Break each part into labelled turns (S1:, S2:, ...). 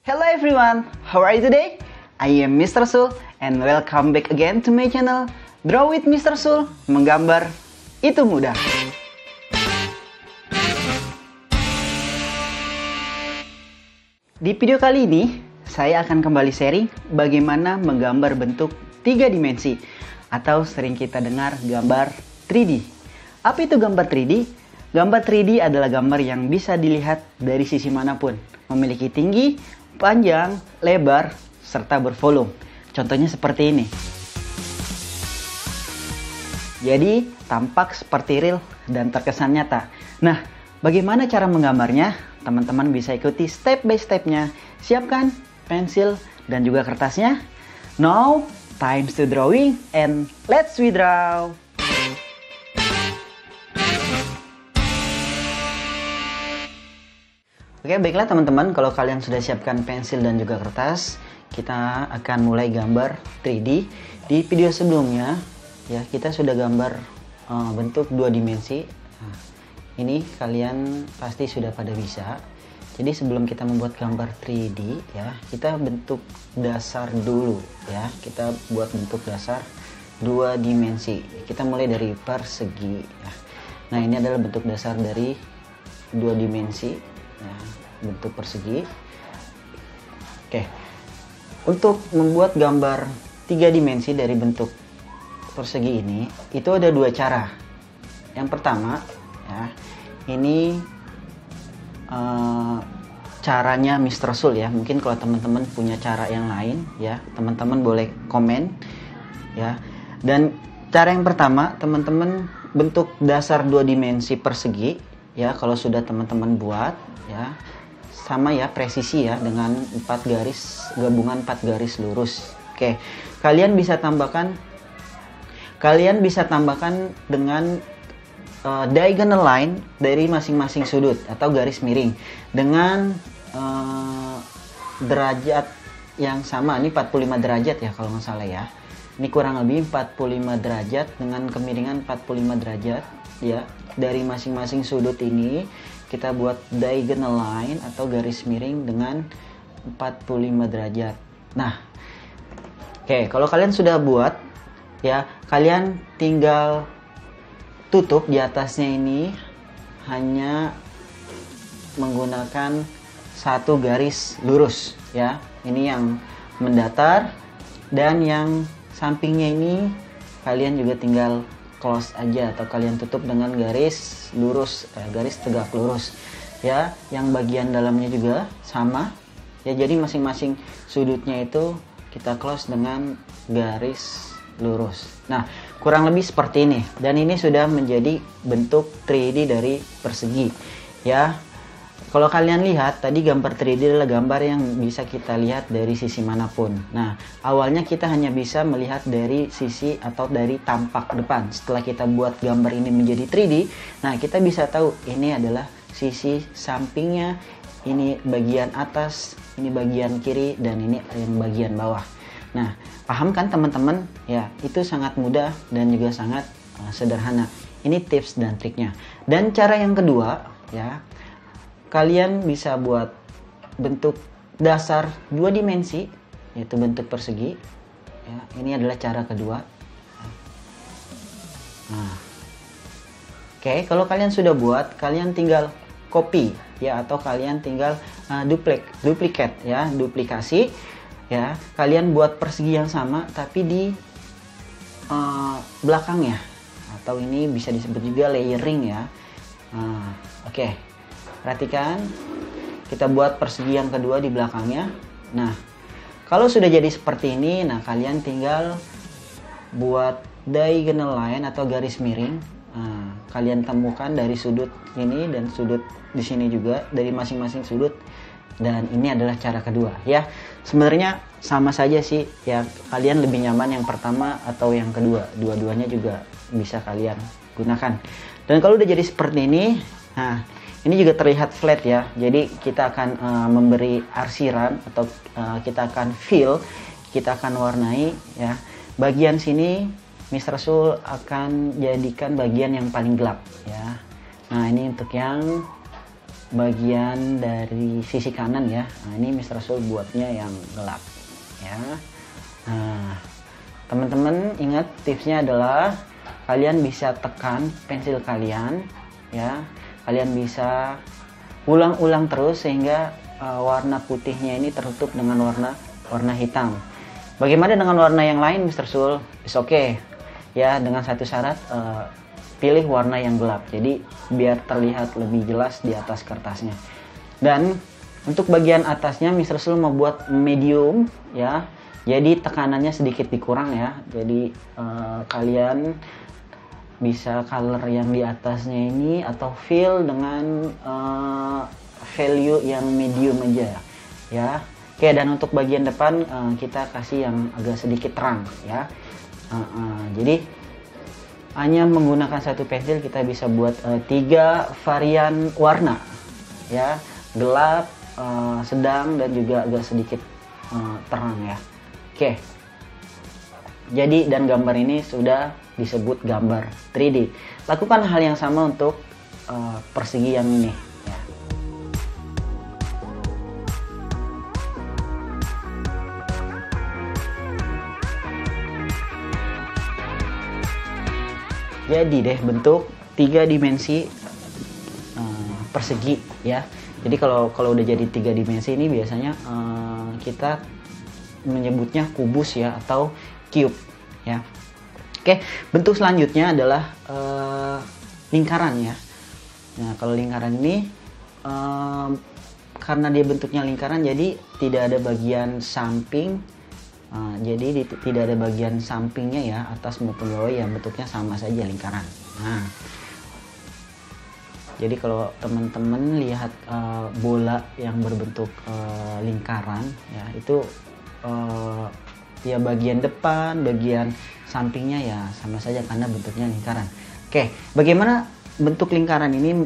S1: Hello everyone, how are you today? I am Mr. Sul and welcome back again to my channel Draw with Mr. Sul, menggambar itu mudah. Di video kali ini, saya akan kembali sharing bagaimana menggambar bentuk 3 dimensi atau sering kita dengar gambar 3D. Apa itu gambar 3D? Gambar 3D adalah gambar yang bisa dilihat dari sisi manapun, memiliki tinggi, panjang, lebar, serta bervolume. Contohnya seperti ini. Jadi, tampak seperti real dan terkesan nyata. Nah, bagaimana cara menggambarnya? Teman-teman bisa ikuti step by stepnya. Siapkan pensil dan juga kertasnya. Now, time to drawing and let's we draw. Oke, baiklah teman-teman, kalau kalian sudah siapkan pensil dan juga kertas, kita akan mulai gambar 3D. Di video sebelumnya, ya kita sudah gambar bentuk 2 dimensi. Nah, ini kalian pasti sudah pada bisa. Jadi sebelum kita membuat gambar 3D, ya kita bentuk dasar dulu, ya kita buat bentuk dasar 2 dimensi. Kita mulai dari persegi. Ya. Nah, ini adalah bentuk dasar dari 2 dimensi. Ya, bentuk persegi. Oke, untuk membuat gambar 3 dimensi dari bentuk persegi ini, itu ada 2 cara. Yang pertama, ya, ini caranya Mr. Sul ya. Mungkin kalau teman-teman punya cara yang lain, ya teman-teman boleh komen, ya. Dan cara yang pertama, teman-teman bentuk dasar 2 dimensi persegi, ya kalau sudah teman-teman buat, ya sama ya presisi ya dengan 4 garis gabungan 4 garis lurus. Oke, kalian bisa tambahkan dengan diagonal line dari masing-masing sudut atau garis miring dengan derajat yang sama. Ini 45 derajat ya kalau nggak salah ya. Ini kurang lebih 45 derajat dengan kemiringan 45 derajat ya. Dari masing-masing sudut ini kita buat diagonal line atau garis miring dengan 45 derajat. Nah, oke, kalau kalian sudah buat, ya kalian tinggal tutup di atasnya ini hanya menggunakan 1 garis lurus, ya. Ini yang mendatar dan yang sampingnya ini kalian juga tinggal close aja atau kalian tutup dengan garis lurus, garis tegak lurus ya. Yang bagian dalamnya juga sama ya, jadi masing-masing sudutnya itu kita close dengan garis lurus. Nah, kurang lebih seperti ini, dan ini sudah menjadi bentuk 3D dari persegi ya. Kalau kalian lihat tadi, gambar 3D adalah gambar yang bisa kita lihat dari sisi manapun. Nah, awalnya kita hanya bisa melihat dari sisi atau dari tampak depan. Setelah kita buat gambar ini menjadi 3D, nah kita bisa tahu ini adalah sisi sampingnya, ini bagian atas, ini bagian kiri, dan ini yang bagian bawah. Nah, paham kan teman-teman? Ya, itu sangat mudah dan juga sangat sederhana. Ini tips dan triknya. Dan cara yang kedua, ya, kalian bisa buat bentuk dasar 2 dimensi, yaitu bentuk persegi. Ya, ini adalah cara kedua. Nah, oke, kalau kalian sudah buat, kalian tinggal copy, ya, atau kalian tinggal duplicate, ya, duplikasi, ya. Kalian buat persegi yang sama, tapi di belakangnya, atau ini bisa disebut juga layering, ya. Oke. Perhatikan, kita buat persegi yang kedua di belakangnya. Nah, kalau sudah jadi seperti ini, nah kalian tinggal buat diagonal line atau garis miring. Nah, kalian temukan dari sudut ini dan sudut di sini juga, dari masing-masing sudut. Dan ini adalah cara kedua ya. Sebenarnya sama saja sih ya, kalian lebih nyaman yang pertama atau yang kedua. Dua-duanya juga bisa kalian gunakan. Dan kalau udah jadi seperti ini, nah ini juga terlihat flat ya. Jadi kita akan memberi arsiran atau kita akan fill, kita akan warnai ya. Bagian sini Mr. Sul akan jadikan bagian yang paling gelap ya. Nah, ini untuk yang bagian dari sisi kanan ya. Nah, ini Mr. Sul buatnya yang gelap ya. Nah, teman-teman ingat tipsnya adalah kalian bisa tekan pensil kalian ya. Kalian bisa ulang-ulang terus sehingga warna putihnya ini tertutup dengan warna hitam. Bagaimana dengan warna yang lain Mr. Sul? It's okay ya, dengan satu syarat, pilih warna yang gelap, jadi biar terlihat lebih jelas di atas kertasnya. Dan untuk bagian atasnya Mr. Sul mau buat medium ya, jadi tekanannya sedikit dikurang ya. Jadi kalian bisa color yang di atasnya ini atau fill dengan value yang medium aja ya. Oke, dan untuk bagian depan kita kasih yang agak sedikit terang ya. Jadi hanya menggunakan satu pensil kita bisa buat 3 varian warna ya, gelap, sedang, dan juga agak sedikit terang ya. Oke, jadi dan gambar ini sudah disebut gambar 3D. Lakukan hal yang sama untuk persegi yang ini ya. Jadi deh bentuk 3 dimensi persegi ya. Jadi kalau udah jadi 3 dimensi ini biasanya kita menyebutnya kubus ya, atau cube ya. Oke, bentuk selanjutnya adalah lingkaran ya. Nah, kalau lingkaran ini karena dia bentuknya lingkaran, jadi tidak ada bagian samping. Jadi tidak ada bagian sampingnya ya, atas maupun bawah ya, bentuknya sama saja lingkaran. Nah, jadi kalau teman-teman lihat bola yang berbentuk lingkaran ya, itu ya bagian depan, bagian sampingnya ya sama saja karena bentuknya lingkaran. Oke, bagaimana bentuk lingkaran ini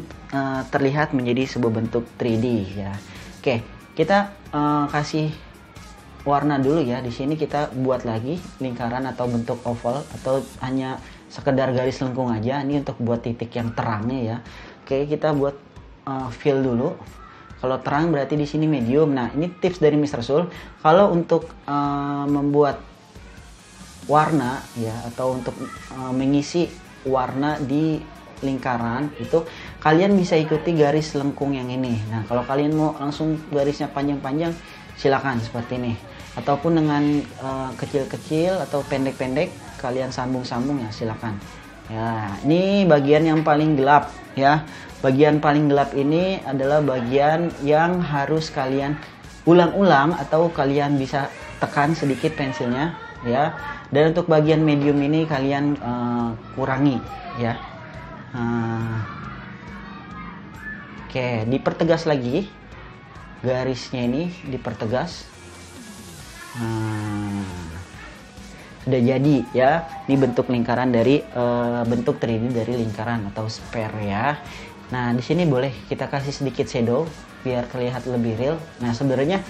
S1: terlihat menjadi sebuah bentuk 3D ya. Oke, kita kasih warna dulu ya. Di sini kita buat lagi lingkaran atau bentuk oval, atau hanya sekedar garis lengkung aja. Ini untuk buat titik yang terangnya ya. Oke, kita buat fill dulu. Kalau terang berarti di sini medium. Nah, ini tips dari Mr. Sul. Kalau untuk membuat warna ya, atau untuk mengisi warna di lingkaran itu, kalian bisa ikuti garis lengkung yang ini. Nah, kalau kalian mau langsung garisnya panjang-panjang, silakan seperti ini. Ataupun dengan kecil-kecil atau pendek-pendek kalian sambung-sambung ya, silakan. Ya, ini bagian yang paling gelap ya. Bagian paling gelap ini adalah bagian yang harus kalian ulang-ulang, atau kalian bisa tekan sedikit pensilnya ya. Dan untuk bagian medium ini kalian kurangi ya. Oke, dipertegas lagi garisnya, ini dipertegas. Sudah jadi ya. Ini bentuk lingkaran dari bentuk 3D dari lingkaran atau sphere ya. Nah, di sini boleh kita kasih sedikit shadow biar terlihat lebih real. Nah, sebenarnya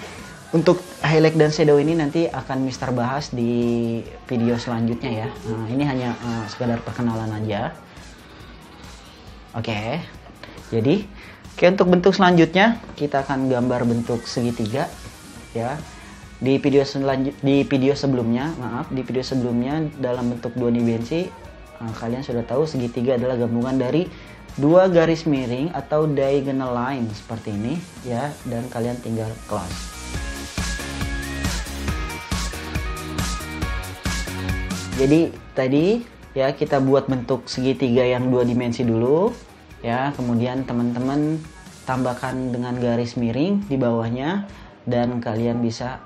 S1: untuk highlight dan shadow ini nanti akan Mister bahas di video selanjutnya ya. Nah, ini hanya sekedar perkenalan aja. Oke. Jadi, untuk bentuk selanjutnya kita akan gambar bentuk segitiga ya. Di video sebelumnya dalam bentuk 2 dimensi, kalian sudah tahu segitiga adalah gabungan dari 2 garis miring atau diagonal line seperti ini ya, dan kalian tinggal close. Jadi tadi ya kita buat bentuk segitiga yang 2 dimensi dulu ya, kemudian teman-teman tambahkan dengan garis miring di bawahnya, dan kalian bisa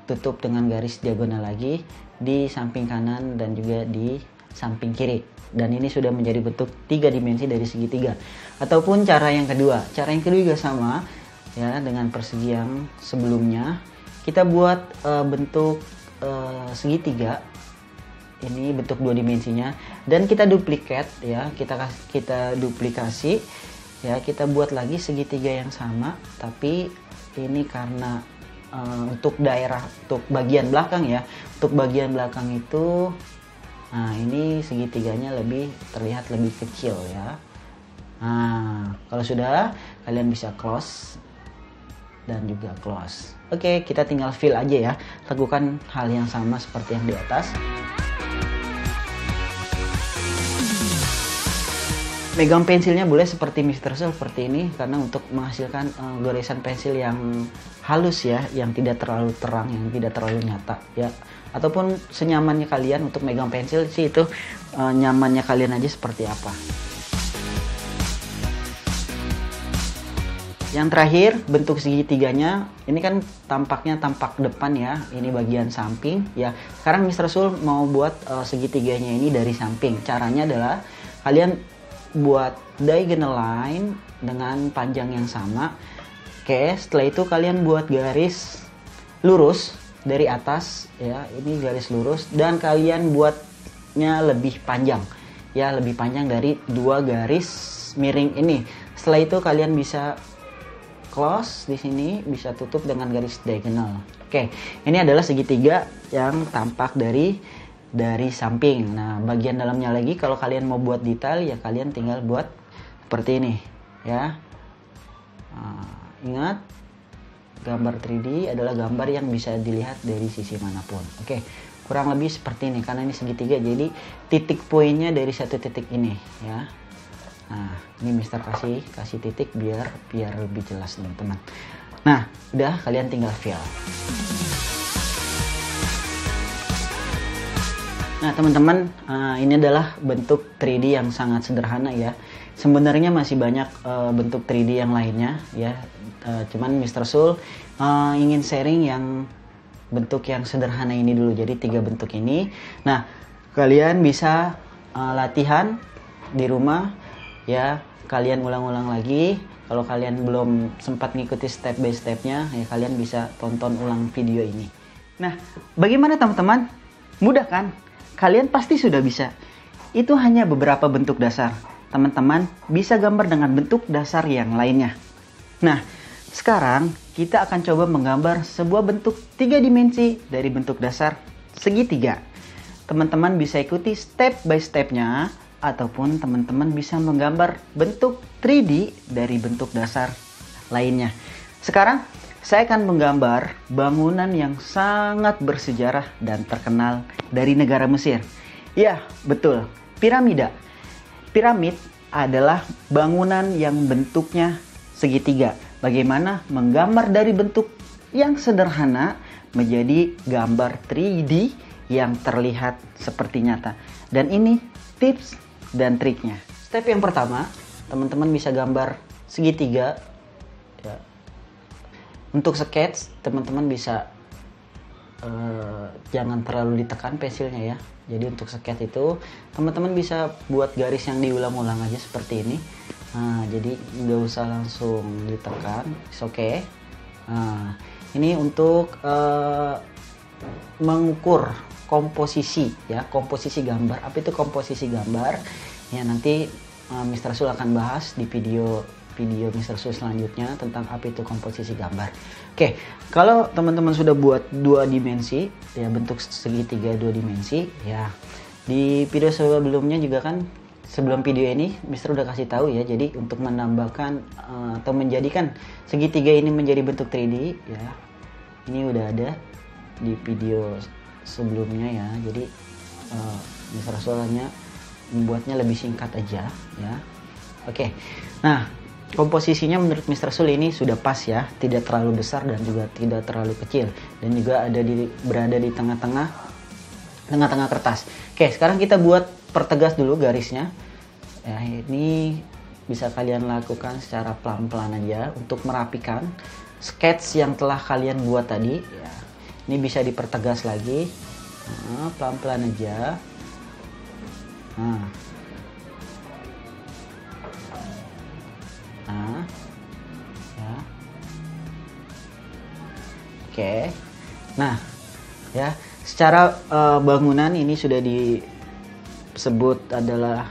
S1: tutup dengan garis diagonal lagi di samping kanan dan juga di samping kiri. Dan ini sudah menjadi bentuk 3 dimensi dari segitiga. Ataupun cara yang kedua juga sama ya, dengan persegi yang sebelumnya. Kita buat bentuk segitiga. Ini bentuk 2 dimensinya, dan kita duplikat ya, kita duplikasi ya, kita buat lagi segitiga yang sama, tapi ini karena untuk bagian belakang ya, untuk bagian belakang itu, nah ini segitiganya terlihat lebih kecil ya. Nah, kalau sudah, kalian bisa close dan juga close. Oke, kita tinggal fill aja ya. Lakukan hal yang sama seperti yang di atas. Megang pensilnya boleh seperti Mr. Soul seperti ini, karena untuk menghasilkan goresan pensil yang halus ya, yang tidak terlalu terang, yang tidak terlalu nyata ya. Ataupun senyamannya kalian untuk megang pensil sih, itu nyamannya kalian aja seperti apa. Yang terakhir, bentuk segitiganya ini kan tampaknya tampak depan ya, ini bagian samping ya. Sekarang Mr. Soul mau buat segitiganya ini dari samping. Caranya adalah kalian buat diagonal line dengan panjang yang sama. Oke, setelah itu kalian buat garis lurus dari atas ya, ini garis lurus, dan kalian buatnya lebih panjang ya, lebih panjang dari dua garis miring ini. Setelah itu kalian bisa close di sini, bisa tutup dengan garis diagonal. Oke, ini adalah segitiga yang tampak dari samping. Nah, bagian dalamnya lagi kalau kalian mau buat detail ya, kalian tinggal buat seperti ini ya. Ingat, gambar 3D adalah gambar yang bisa dilihat dari sisi manapun. Oke, kurang lebih seperti ini, karena ini segitiga jadi titik poinnya dari satu titik ini ya. Nah, ini Mister kasih titik biar lebih jelas teman-teman. Nah, udah, kalian tinggal fill. Nah teman-teman, ini adalah bentuk 3D yang sangat sederhana ya. Sebenarnya masih banyak bentuk 3D yang lainnya ya. Cuman Mr. Soul ingin sharing yang bentuk yang sederhana ini dulu. Jadi 3 bentuk ini. Nah, kalian bisa latihan di rumah ya. Kalian ulang-ulang lagi. Kalau kalian belum sempat ngikuti step by stepnya ya, kalian bisa tonton ulang video ini. Nah, bagaimana teman-teman? Mudah kan? Kalian pasti sudah bisa. Itu hanya beberapa bentuk dasar. Teman-teman bisa gambar dengan bentuk dasar yang lainnya. Nah, sekarang kita akan coba menggambar sebuah bentuk 3 dimensi dari bentuk dasar segitiga. Teman-teman bisa ikuti step by stepnya, ataupun teman-teman bisa menggambar bentuk 3D dari bentuk dasar lainnya. Sekarang saya akan menggambar bangunan yang sangat bersejarah dan terkenal dari negara Mesir. Ya, betul, piramida. Piramid adalah bangunan yang bentuknya segitiga. Bagaimana menggambar dari bentuk yang sederhana menjadi gambar 3D yang terlihat seperti nyata. Dan ini tips dan triknya. Step yang pertama, teman-teman bisa gambar segitiga ya. Untuk sketch, teman-teman bisa jangan terlalu ditekan pensilnya ya. Jadi untuk sketch itu, teman-teman bisa buat garis yang diulang-ulang aja seperti ini. Nah, jadi nggak usah langsung ditekan, it's okay. Nah, ini untuk mengukur komposisi ya, komposisi gambar. Apa itu komposisi gambar? Ya nanti Mr. Soul akan bahas di video Mr. Soul selanjutnya tentang apa itu komposisi gambar. Oke, kalau teman-teman sudah buat 2 dimensi ya, bentuk segitiga 2 dimensi ya, di video sebelumnya juga kan, sebelum video ini Mr. udah kasih tahu ya. Jadi untuk menambahkan atau menjadikan segitiga ini menjadi bentuk 3D ya, ini udah ada di video sebelumnya ya. Jadi Mr. Soul hanya membuatnya lebih singkat aja ya. Oke, nah komposisinya menurut Mr. Soul ini sudah pas ya, tidak terlalu besar dan juga tidak terlalu kecil, dan juga berada di tengah-tengah kertas. Oke, sekarang kita buat pertegas dulu garisnya ya. Ini bisa kalian lakukan secara pelan-pelan aja untuk merapikan sketch yang telah kalian buat tadi ya. Ini bisa dipertegas lagi, pelan-pelan aja. Ya. Oke. Nah, ya, secara bangunan ini sudah disebut adalah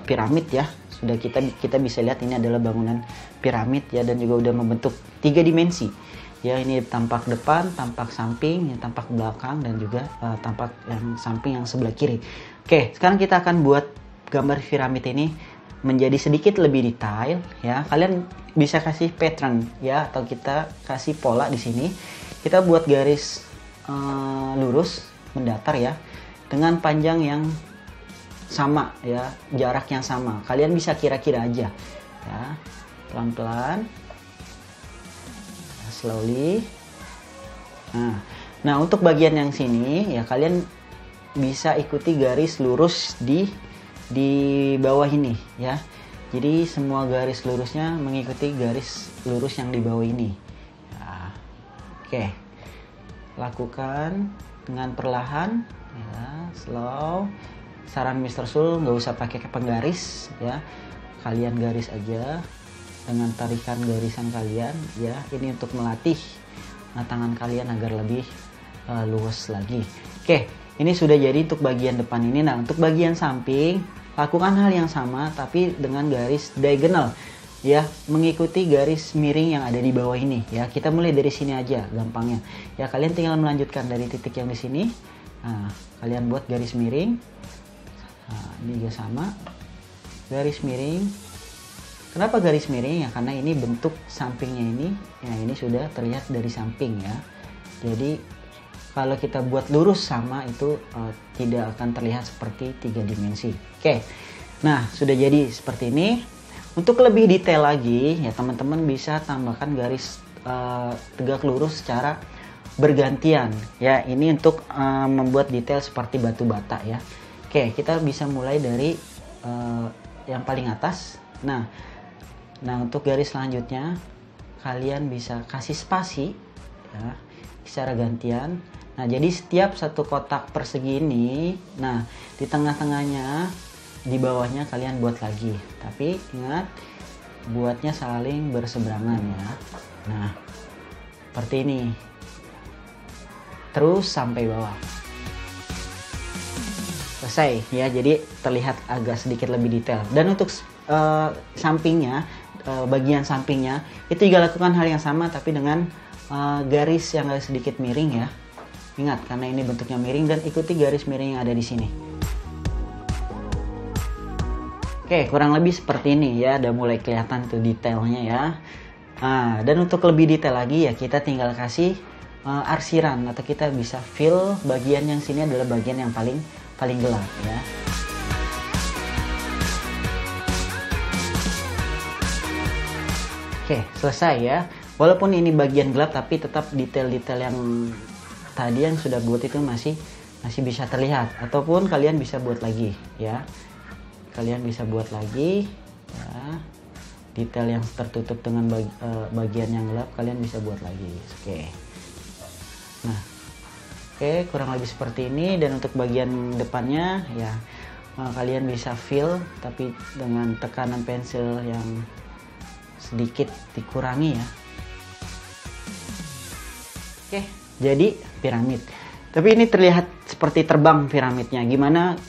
S1: piramid ya. Sudah kita bisa lihat ini adalah bangunan piramid ya, dan juga udah membentuk 3 dimensi. Ya, ini tampak depan, tampak samping, tampak belakang, dan juga tampak yang samping yang sebelah kiri. Oke, sekarang kita akan buat gambar piramid ini menjadi sedikit lebih detail ya, kalian bisa kasih pattern ya, atau kita kasih pola di sini. Kita buat garis lurus mendatar ya, dengan panjang yang sama ya, jarak yang sama. Kalian bisa kira-kira aja ya, pelan-pelan, slowly. Nah, untuk bagian yang sini ya, kalian bisa ikuti garis lurus di bawah ini ya. Jadi semua garis lurusnya mengikuti garis lurus yang di bawah ini ya. Oke, lakukan dengan perlahan ya, slow. Saran Mr. Sul, nggak usah pakai penggaris ya, kalian garis aja dengan tarikan garisan kalian ya. Ini untuk melatih tangan kalian agar lebih luas lagi. Oke, ini sudah jadi untuk bagian depan ini. Nah, untuk bagian samping lakukan hal yang sama tapi dengan garis diagonal ya, mengikuti garis miring yang ada di bawah ini ya. Kita mulai dari sini aja gampangnya ya. Kalian tinggal melanjutkan dari titik yang di sini. Nah, kalian buat garis miring. Nah, ini juga sama, garis miring. Kenapa garis miring ya? Karena ini bentuk sampingnya ini ya, ini sudah terlihat dari samping ya. Jadi kalau kita buat lurus sama itu tidak akan terlihat seperti 3 dimensi. Oke, nah sudah jadi seperti ini. Untuk lebih detail lagi ya, teman-teman bisa tambahkan garis tegak lurus secara bergantian ya. Ini untuk membuat detail seperti batu bata ya. Oke, kita bisa mulai dari yang paling atas. Nah untuk garis selanjutnya kalian bisa kasih spasi ya, secara gantian. Nah, jadi setiap satu kotak persegi ini, nah di tengah-tengahnya, di bawahnya kalian buat lagi. Tapi ingat, buatnya saling berseberangan ya. Nah, seperti ini. Terus sampai bawah. Selesai ya, jadi terlihat agak sedikit lebih detail. Dan untuk sampingnya, bagian sampingnya, itu juga lakukan hal yang sama tapi dengan garis yang agak sedikit miring ya. Ingat, karena ini bentuknya miring, dan ikuti garis miring yang ada di sini. Oke, kurang lebih seperti ini ya, udah mulai kelihatan tuh detailnya ya. Nah, dan untuk lebih detail lagi ya, kita tinggal kasih arsiran, atau kita bisa fill bagian yang sini adalah bagian yang paling gelap ya. Oke, selesai ya. Walaupun ini bagian gelap, tapi tetap detail-detail yang tadi yang sudah buat itu masih bisa terlihat. Ataupun kalian bisa buat lagi ya. Kalian bisa buat lagi ya. Detail yang tertutup dengan bagian yang gelap kalian bisa buat lagi. Oke. Nah, oke, kurang lebih seperti ini. Dan untuk bagian depannya ya, kalian bisa fill tapi dengan tekanan pensil yang sedikit dikurangi ya. Oke, jadi piramid. Tapi ini terlihat seperti terbang piramidnya. Gimana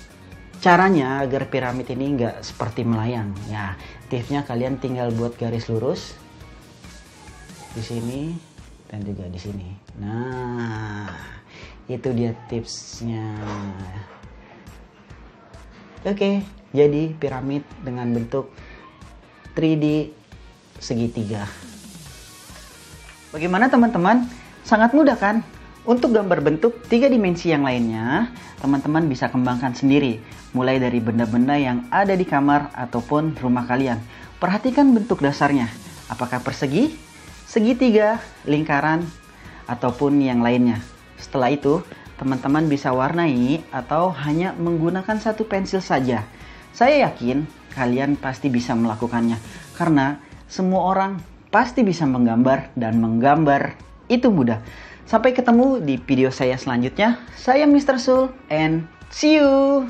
S1: caranya agar piramid ini nggak seperti melayang? Ya, tipsnya kalian tinggal buat garis lurus di sini dan juga di sini. Nah, itu dia tipsnya. Oke, jadi piramid dengan bentuk 3D segitiga. Bagaimana teman-teman? Sangat mudah kan? Untuk gambar bentuk 3 dimensi yang lainnya, teman-teman bisa kembangkan sendiri, mulai dari benda-benda yang ada di kamar ataupun rumah kalian. Perhatikan bentuk dasarnya, apakah persegi, segitiga, lingkaran, ataupun yang lainnya. Setelah itu, teman-teman bisa warnai atau hanya menggunakan satu pensil saja. Saya yakin kalian pasti bisa melakukannya, karena semua orang pasti bisa menggambar, dan menggambar itu mudah. Sampai ketemu di video saya selanjutnya. Saya Mr. Sul, and see you!